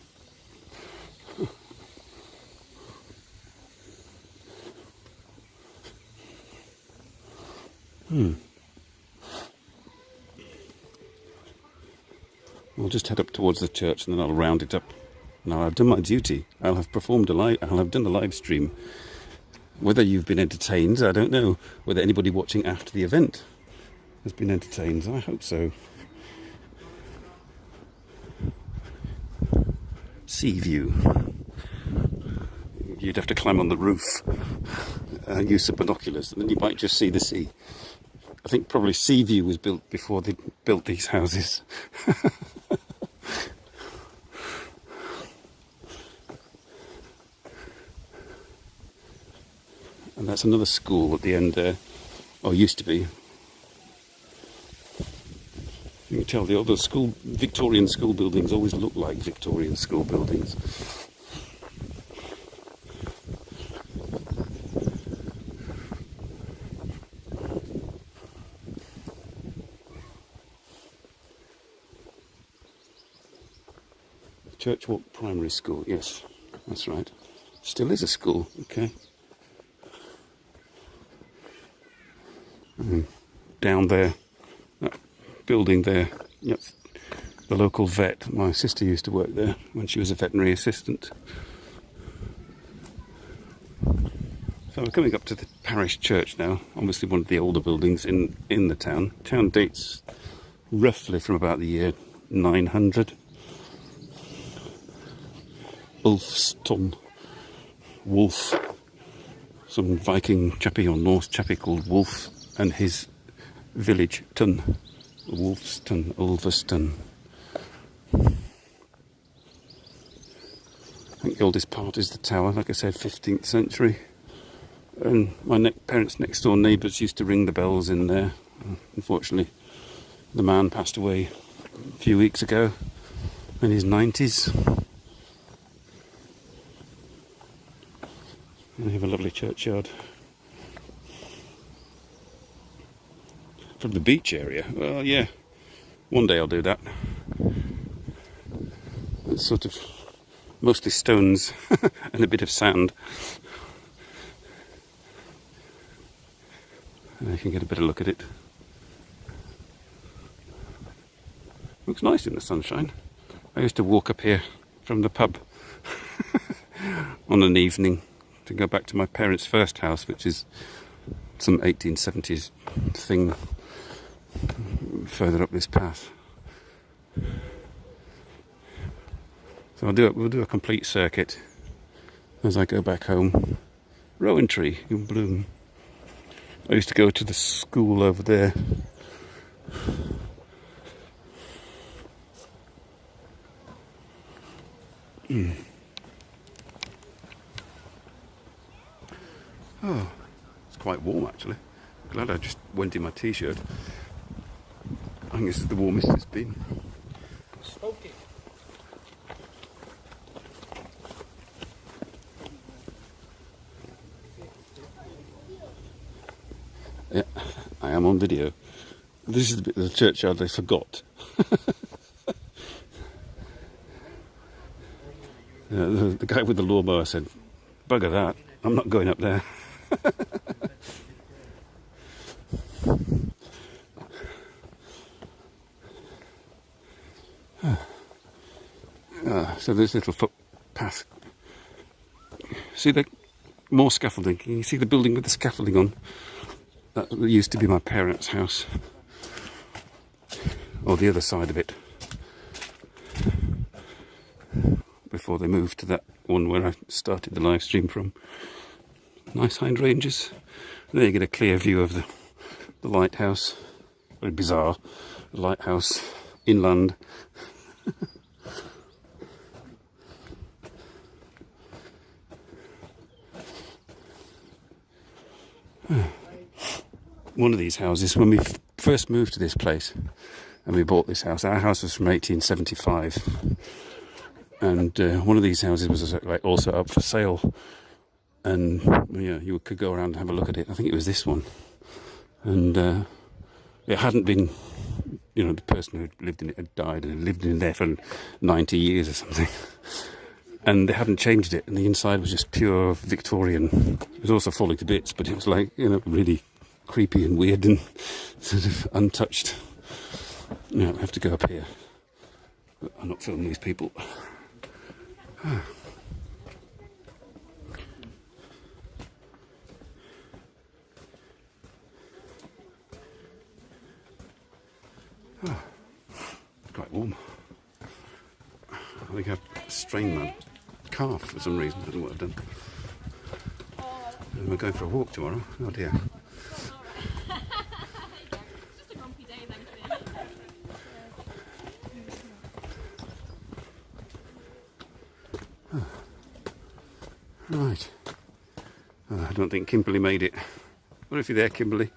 I'll just head up towards the church and then I'll round it up. Now I've done my duty. I'll have done a live stream. Whether you've been entertained, I don't know. Whether anybody watching after the event has been entertained, I hope so. Sea view. You'd have to climb on the roof and use some binoculars, and then you might just see the sea. I think probably sea view was built before they built these houses. And that's another school at the end there, or used to be. You can tell the other Victorian school buildings always look like Victorian school buildings. Church Walk Primary School, yes, that's right. Still is a school, okay. Down there, that building there, yep, the local vet. My sister used to work there when she was a veterinary assistant. So we're coming up to the parish church now, obviously one of the older buildings in the town. Town dates roughly from about the year 900. Ulfston, Wolf, some Viking chappie or Norse chappie called Wolf, and his village, Tun, Wolfston, Ulverston. I think the oldest part is the tower, like I said, 15th century. And my parents' next door neighbours used to ring the bells in there. Unfortunately, the man passed away a few weeks ago in his 90s. They have a lovely churchyard. From the beach area, well, yeah, one day I'll do that. It's sort of mostly stones and a bit of sand. And I can get a better look at it. Looks nice in the sunshine. I used to walk up here from the pub on an evening to go back to my parents' first house, which is some 1870s thing further up this path. So we'll do a complete circuit as I go back home. Rowan tree in bloom. I used to go to the school over there. Oh, it's quite warm actually. Glad I just went in my t-shirt. I think this is the warmest it's been. Smoky. Yeah, I am on video. This is the bit of the churchyard I forgot. The guy with the lawnmower said, "Bugger that, I'm not going up there." So this little footpath. See the more scaffolding. Can you see the building with the scaffolding on? That used to be my parents' house, or the other side of it, before they moved to that one where I started the live stream from. Nice hydrangeas. There you get a clear view of the lighthouse. Very bizarre. The lighthouse inland. One of these houses, when we first moved to this place and we bought this house, our house was from 1875, and one of these houses was like also up for sale, and yeah, you could go around and have a look at it. I think it was this one, and it hadn't been, you know, the person who lived in it had died and had lived in there for 90 years or something, and they hadn't changed it, and the inside was just pure Victorian. It was also falling to bits, but it was like, you know, really creepy and weird and sort of untouched. You know, I have to go up here. But I'm not filming these people. Quite warm. I think I've strained my calf for some reason. I don't know what I've done. And we're going for a walk tomorrow. Oh dear. Right. I don't think Kimberly made it. What if you're there, Kimberly?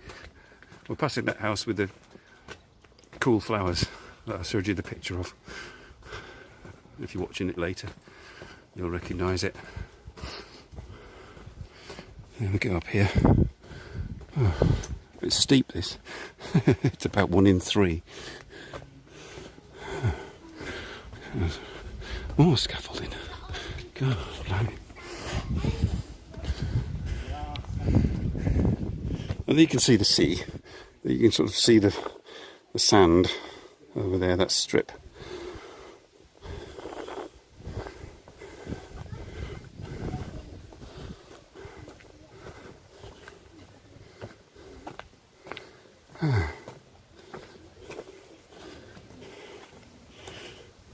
We're passing that house with the cool flowers that I showed you the picture of. If you're watching it later, you'll recognise it. There we go up here. Oh, it's steep, this. It's about 1 in 3. More scaffolding. God, blimey. And you can see the sea. You can sort of see the sand over there, that strip.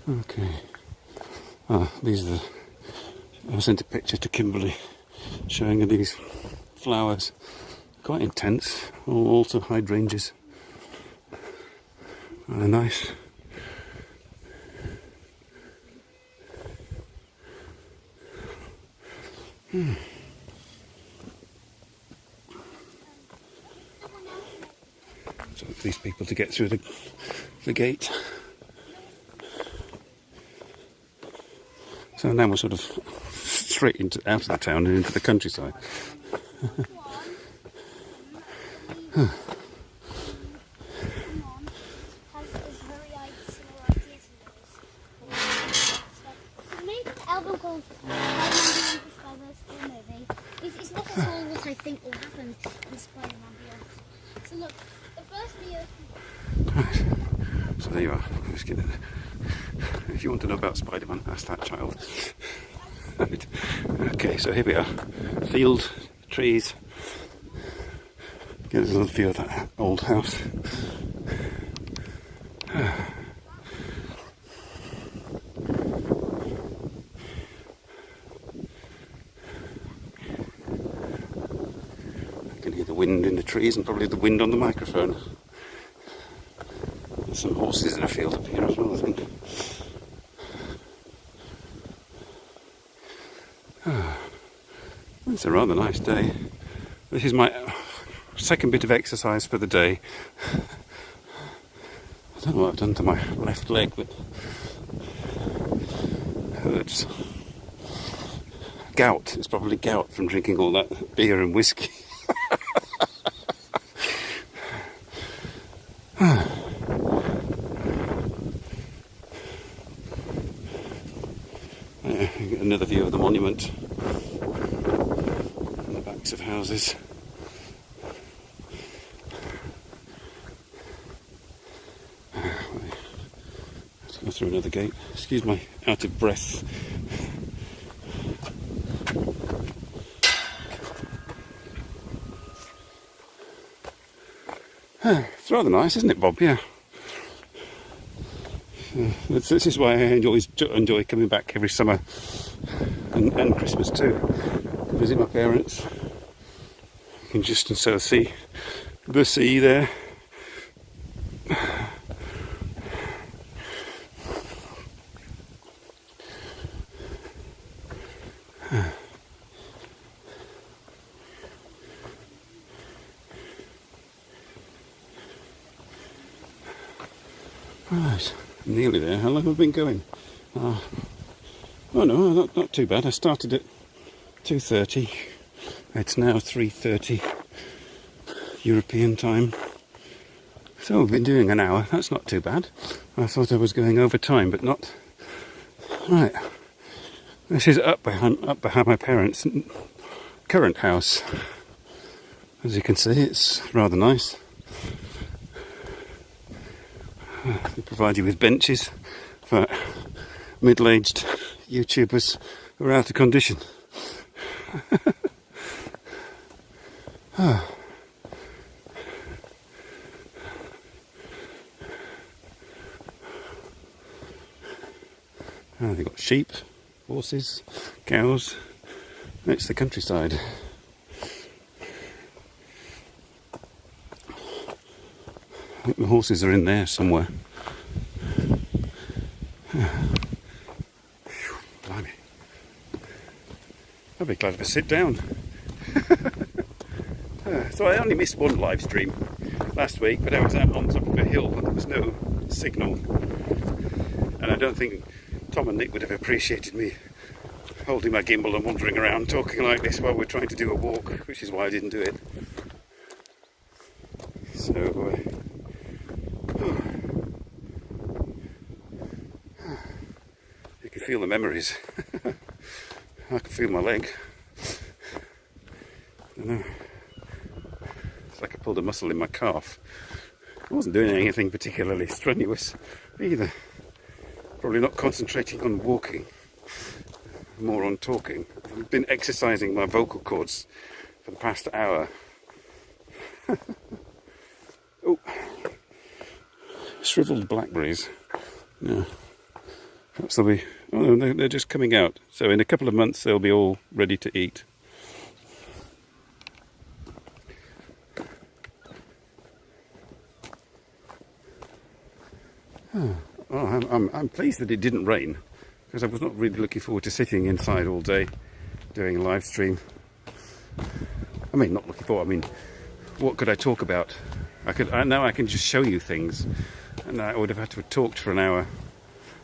Okay. These are I sent a picture to Kimberly showing her these flowers. Quite intense. Also hydrangeas. They're nice. So these people to get through the gate. So now we're sort of straight out of the town and into the countryside. It's not at all what I think will happen in Spider-Man Beyond. So look, the first video... Right. So there you are. Just get in. If you want to know about Spider-Man, ask that child. Right. Okay, so here we are. Field, trees. Get a little view of that old house. the wind in the trees and probably the wind on the microphone. There's some horses in a field up here as well, I think. It's a rather nice day. This is my second bit of exercise for the day. I don't know what I've done to my left leg, but it hurts. Gout. It's probably gout from drinking all that beer and whiskey. Another view of the monument and the backs of houses. Let's go through another gate. Excuse my out of breath. It's rather nice, isn't it, Bob? Yeah. This is why I enjoy coming back every summer and Christmas too, to visit my parents. You can just sort of see the sea there. Right, nearly there. How long have we been going? Oh no, not too bad. I started at 2:30. It's now 3:30 European time. So we've been doing an hour. That's not too bad. I thought I was going over time, but not. Right. This is up behind my parents' current house. As you can see, it's rather nice. They provide you with benches for middle-aged YouTubers who are out of condition. They've got sheep, horses, cows. It's the countryside. I think the horses are in there somewhere. Blimey. I'd be glad if I sit down. So I only missed one live stream last week, but I was out on top of a hill and there was no signal. And I don't think Tom and Nick would have appreciated me holding my gimbal and wandering around talking like this while we're trying to do a walk, which is why I didn't do it. So, you can feel the memories. I can feel my leg. I don't know. It's like I pulled a muscle in my calf. I wasn't doing anything particularly strenuous either. Probably not concentrating on walking, more on talking. I've been exercising my vocal cords for the past hour. Oh, shriveled blackberries. Yeah, perhaps they'll be. Oh, no, they're just coming out. So in a couple of months they'll be all ready to eat. Oh, I'm pleased that it didn't rain, because I was not really looking forward to sitting inside all day doing a live stream. I mean, not looking forward. I mean, what could I talk about? Now I can just show you things, and I would have had to have talked for an hour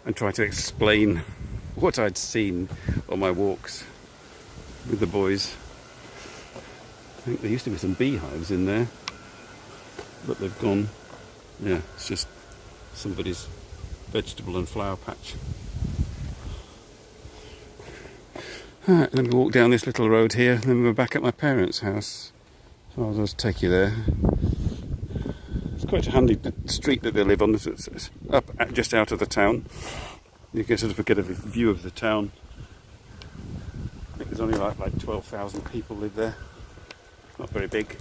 and try to explain what I'd seen on my walks with the boys. I think there used to be some beehives in there, but they've gone. Yeah, it's just somebody's vegetable and flower patch. Alright, then we walk down this little road here, and then we're back at my parents' house. So I'll just take you there. It's quite a handy street that they live on. It's up just out of the town. You can sort of get a view of the town. I think there's only like 12,000 people live there. Not very big.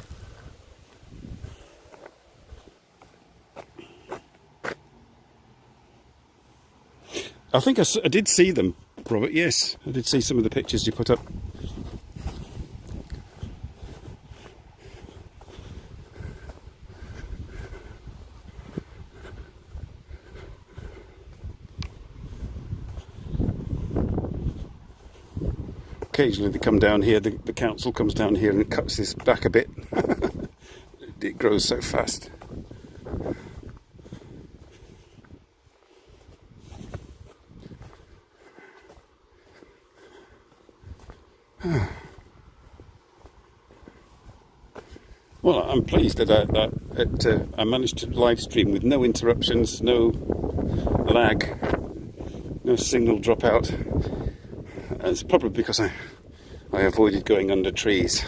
I think I did see them, Robert. Yes, I did see some of the pictures you put up. occasionally they come down here, the council comes down here and cuts this back a bit. It grows so fast. Well, I'm pleased that I managed to live stream with no interruptions, no lag, no signal dropout. It's probably because I avoided going under trees.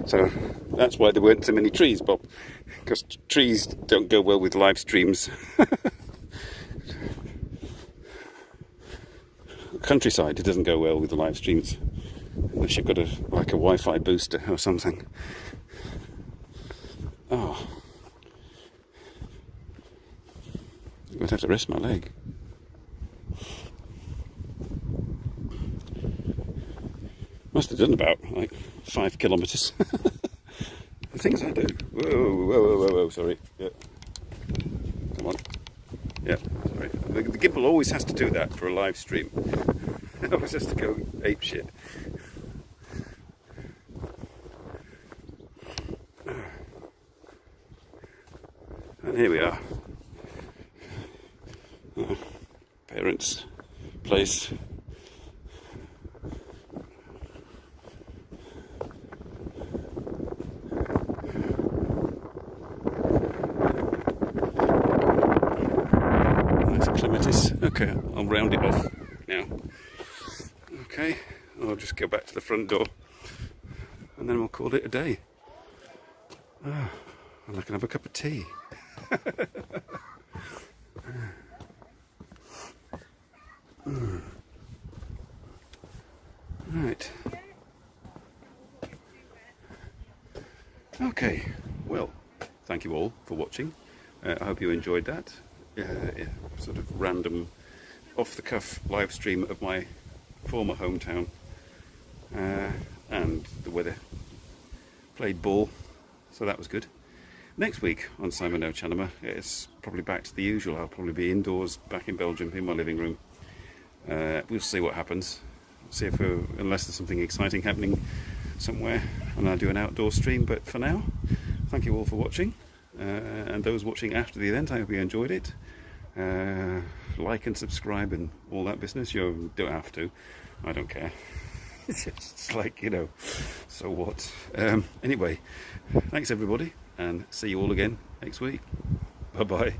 So that's why there weren't so many trees, Bob. Because trees don't go well with live streams. Countryside, it doesn't go well with the live streams. Unless you've got like a Wi-Fi booster or something. Oh. I'm going to have to rest my leg. Must have done about like 5 kilometres. The things I do. Whoa, sorry. Yeah. Come on. Yeah, sorry. The gimbal always has to do that for a live stream. It always has to go ape shit. And here we are. Parents' place. Okay, I'll round it off now. Okay, I'll just go back to the front door and then we'll call it a day. Oh, and I can have a cup of tea. Right. Okay, well, thank you all for watching. I hope you enjoyed that. Sort of random, off-the-cuff live stream of my former hometown, and the weather. Played ball, so that was good. Next week on Simon NoChaNoMa, it's probably back to the usual. I'll probably be indoors, back in Belgium, in my living room. We'll see what happens. See if, unless there's something exciting happening somewhere, and I'll do an outdoor stream. But for now, thank you all for watching. And those watching after the event, I hope you enjoyed it. Like and subscribe and all that business. You don't have to. I don't care. It's like, you know, so what? Anyway, thanks everybody, and see you all again next week. Bye bye.